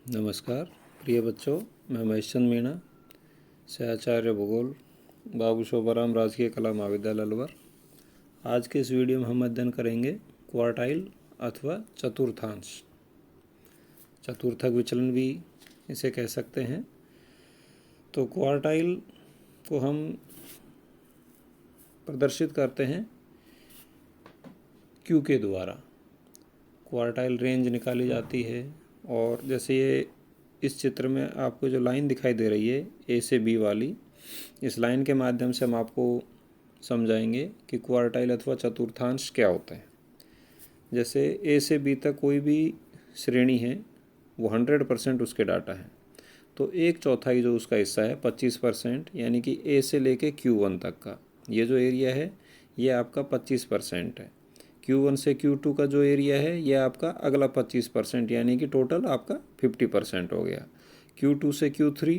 नमस्कार प्रिय बच्चों, मैं महेशचंद मीणा से आचार्य भूगोल बाबू शोभाराम राजकीय कला महाविद्यालय अलवर। आज के इस वीडियो में हम अध्ययन करेंगे क्वार्टाइल अथवा चतुर्थांश। चतुर्थक विचलन भी इसे कह सकते हैं। तो क्वार्टाइल को हम प्रदर्शित करते हैं क्यू के द्वारा। क्वार्टाइल रेंज निकाली जाती है और जैसे ये इस चित्र में आपको जो लाइन दिखाई दे रही है ए से बी वाली, इस लाइन के माध्यम से हम आपको समझाएंगे कि क्वार्टाइल अथवा चतुर्थांश क्या होता है। जैसे ए से बी तक कोई भी श्रेणी है वो 100% उसके डाटा है, तो 1/4 जो उसका हिस्सा है 25%, यानी कि ए से लेके Q1 तक का ये जो एरिया है ये आपका 25% है। Q1 से Q2 का जो एरिया है ये आपका अगला 25%, यानी कि टोटल आपका 50% हो गया। Q2 से Q3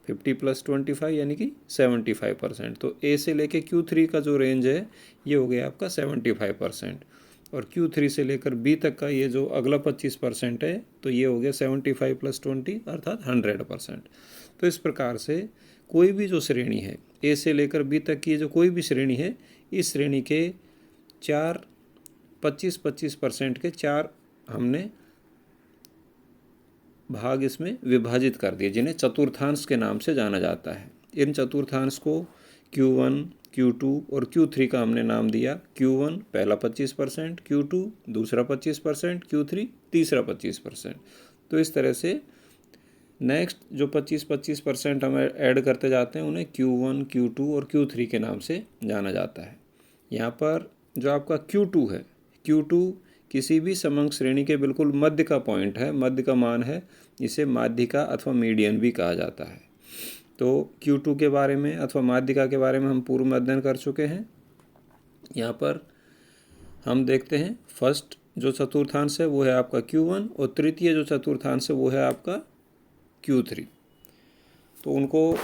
50 + 25 यानी कि 75%। तो A से लेके Q3 का जो रेंज है ये हो गया आपका 75%, और Q3 से लेकर B तक का ये जो अगला 25% है तो ये हो गया 75 + 20 अर्थात 100%। तो इस प्रकार से कोई भी जो श्रेणी है A से लेकर B तक की जो कोई भी श्रेणी है, इस श्रेणी के 25% के 4 हमने भाग इसमें विभाजित कर दिए, जिन्हें चतुर्थांश के नाम से जाना जाता है। इन चतुर्थांश को Q1, Q2 और Q3 का हमने नाम दिया। Q1 पहला 25%, Q2 दूसरा 25%, Q3 तीसरा 25%। तो इस तरह से नेक्स्ट जो 25% हम ऐड करते जाते हैं उन्हें Q1, Q2 और Q3 के नाम से जाना जाता है। यहाँ पर जो आपका Q2 है, Q2 किसी भी समंक श्रेणी के बिल्कुल मध्य का पॉइंट है, मध्य का मान है। इसे माध्यिका अथवा मीडियन भी कहा जाता है। तो Q2 के बारे में अथवा माध्यिका के बारे में हम पूर्व में अध्ययन कर चुके हैं। यहाँ पर हम देखते हैं फर्स्ट जो चतुर्थांश है वो है आपका Q1, और तृतीय जो चतुर्थांश है वो है आपका Q3। तो उनको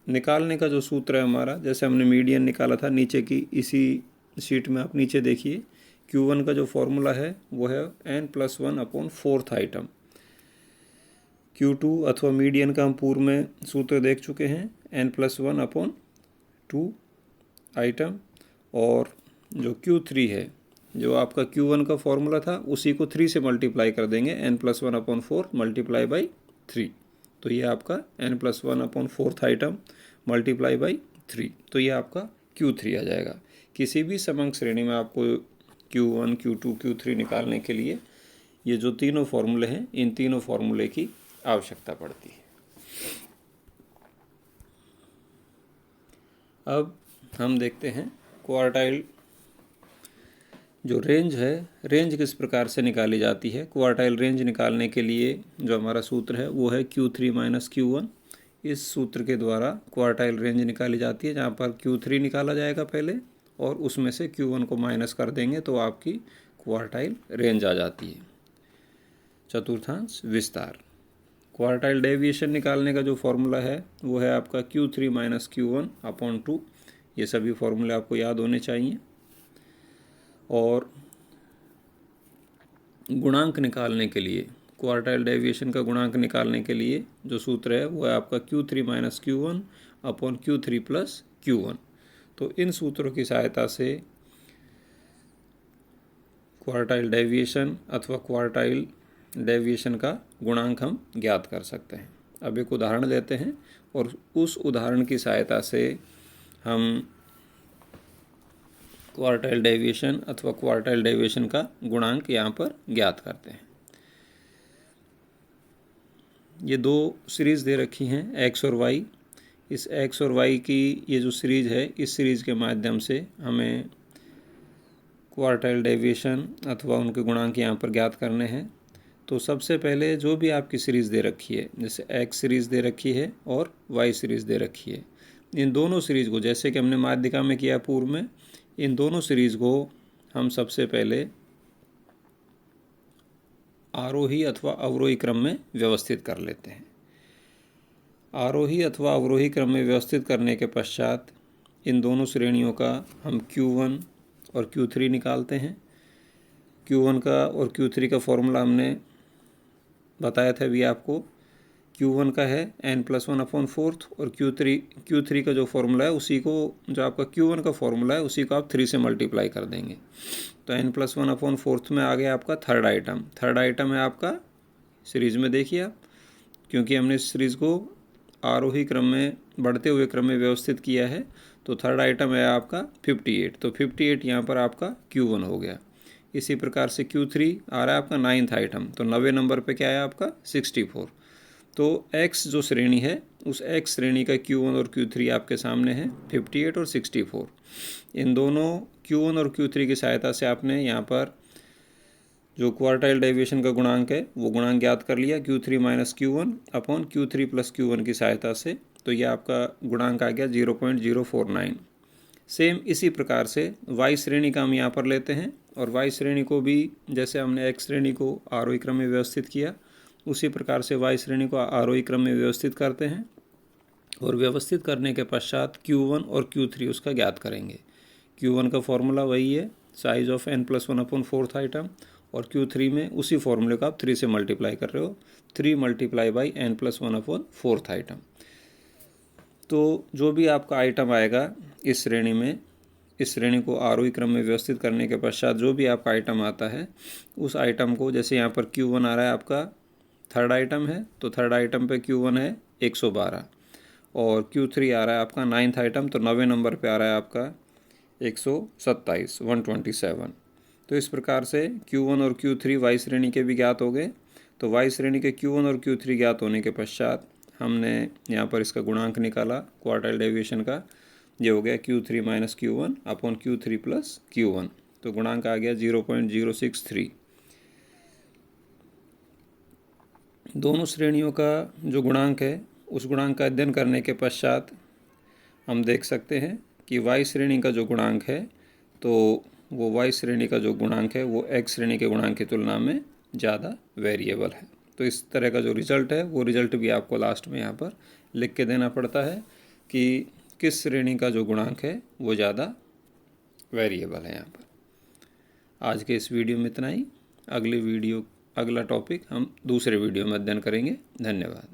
निकालने का जो सूत्र है हमारा, जैसे हमने मीडियन निकाला था नीचे की इसी शीट में, आप नीचे देखिए Q1 का जो फॉर्मूला है वो है n+1/4th आइटम। Q2 अथवा मीडियन का हम पूर्व में सूत्र देख चुके हैं, n+1/2 आइटम। और जो Q3 है, जो आपका Q1 का फॉर्मूला था उसी को 3 से मल्टीप्लाई कर देंगे, n+1/4 × 3। तो ये आपका n+1/4th आइटम मल्टीप्लाई बाई 3, तो ये आपका Q3 आ जाएगा। किसी भी समंक श्रेणी में आपको Q1, Q2, Q3 निकालने के लिए ये जो तीनों फॉर्मूले हैं, इन तीनों फॉर्मूले की आवश्यकता पड़ती है। अब हम देखते हैं क्वार्टाइल जो रेंज है, रेंज किस प्रकार से निकाली जाती है। क्वार्टाइल रेंज निकालने के लिए जो हमारा सूत्र है वो है Q3 - Q1। इस सूत्र के द्वारा क्वार्टाइल रेंज निकाली जाती है, जहाँ पर Q3 निकाला जाएगा पहले और उसमें से Q1 को माइनस कर देंगे तो आपकी क्वार्टाइल रेंज आ जाती है। चतुर्थांश विस्तार। क्वार्टाइल डेविएशन निकालने का जो फॉर्मूला है वो है आपका Q3 - Q1/2। ये सभी फॉर्मूले आपको याद होने चाहिए। और गुणांक निकालने के लिए, क्वार्टाइल डेविएशन का गुणांक निकालने के लिए जो सूत्र है वो है आपका Q3 - Q1/Q3 + Q1। तो इन सूत्रों की सहायता से क्वार्टाइल डेविएशन अथवा क्वार्टाइल डेविएशन का गुणांक हम ज्ञात कर सकते हैं। अब एक उदाहरण लेते हैं और उस उदाहरण की सहायता से हम क्वार्टाइल डेविएशन अथवा क्वार्टाइल डेविएशन का गुणांक यहाँ पर ज्ञात करते हैं। ये दो सीरीज़ दे रखी हैं x और y। इस x और y की ये जो सीरीज़ है, इस सीरीज़ के माध्यम से हमें क्वार्टाइल डेविएशन अथवा उनके गुणांक यहाँ पर ज्ञात करने हैं। तो सबसे पहले जो भी आपकी सीरीज़ दे रखी है, जैसे x सीरीज़ दे रखी है और y सीरीज़ दे रखी है, इन दोनों सीरीज़ को, जैसे कि हमने माध्यिका में किया पूर्व में, इन दोनों सीरीज़ को हम सबसे पहले आरोही अथवा अवरोही क्रम में व्यवस्थित कर लेते हैं। आरोही अथवा अवरोही क्रम में व्यवस्थित करने के पश्चात इन दोनों श्रेणियों का हम Q1 और Q3 निकालते हैं। Q1 का और Q3 का फॉर्मूला हमने बताया था अभी आपको, Q1 का है n+1/4 और Q3 का जो फॉर्मूला है उसी को, जो आपका Q1 का फॉर्मूला है उसी को आप 3 से मल्टीप्लाई कर देंगे। तो n+1/4 में आ गया आपका थर्ड आइटम। थर्ड आइटम है आपका सीरीज़ में, देखिए आप, क्योंकि हमने इस सीरीज़ को आरोही क्रम में, बढ़ते हुए क्रम में व्यवस्थित किया है, तो थर्ड आइटम है आपका 58। तो 58 यहाँ पर आपका Q1 हो गया। इसी प्रकार से Q3 आ रहा है आपका 9th आइटम, तो 90 नंबर पे क्या है आपका 64। तो X जो श्रेणी है, उस X श्रेणी का Q1 और Q3 आपके सामने है 58 और 64। इन दोनों Q1 और Q3 की सहायता से आपने यहाँ पर जो क्वार्टाइल डेविएशन का गुणांक है वो गुणांक ज्ञात कर लिया, Q3 - Q1 upon Q3 + Q1 की सहायता से। तो ये आपका गुणांक आ गया 0.049। सेम इसी प्रकार से वाई श्रेणी का हम यहाँ पर लेते हैं, और वाई श्रेणी को भी जैसे हमने एक्स श्रेणी को आरोही क्रम में व्यवस्थित किया, उसी प्रकार से वाई श्रेणी को आरोही क्रम में व्यवस्थित करते हैं, और व्यवस्थित करने के पश्चात Q1 और Q3 उसका ज्ञात करेंगे। Q1 का फॉर्मूला वही है, साइज ऑफ n+1/4 आइटम, और Q3 में उसी फॉर्मूले का आप 3 से मल्टीप्लाई कर रहे हो, 3 × n+1/4 आइटम। तो जो भी आपका आइटम आएगा इस श्रेणी में, इस श्रेणी को आरोही क्रम में व्यवस्थित करने के पश्चात जो भी आपका आइटम आता है, उस आइटम को, जैसे यहाँ पर Q1 आ रहा है आपका थर्ड आइटम है, तो थर्ड आइटम पे Q1 है 112, और Q3 आ रहा है आपका 9th आइटम, तो 90 नंबर पे आ रहा है आपका 127, 127। तो इस प्रकार से Q1 और Q3 वाई श्रेणी के भी ज्ञात हो गए। तो वाई श्रेणी के Q1 और Q3 ज्ञात होने के पश्चात हमने यहाँ पर इसका गुणांक निकाला क्वार्टाइल डेविएशन का, ये हो गया Q3 - Q1 upon Q3 + Q1। तो गुणांक आ गया 0.063। दोनों श्रेणियों का जो गुणांक है, उस गुणांक का अध्ययन करने के पश्चात हम देख सकते हैं कि वाई श्रेणी का जो गुणांक है, तो वो वाई श्रेणी का जो गुणांक है वो एक्स श्रेणी के गुणांक की तुलना में ज़्यादा वेरिएबल है। तो इस तरह का जो रिजल्ट है, वो रिजल्ट भी आपको लास्ट में यहाँ पर लिख के देना पड़ता है कि किस श्रेणी का जो गुणांक है वो ज़्यादा वेरिएबल है यहाँ पर। आज के इस वीडियो में इतना ही। अगला टॉपिक हम दूसरे वीडियो में अध्ययन करेंगे। धन्यवाद।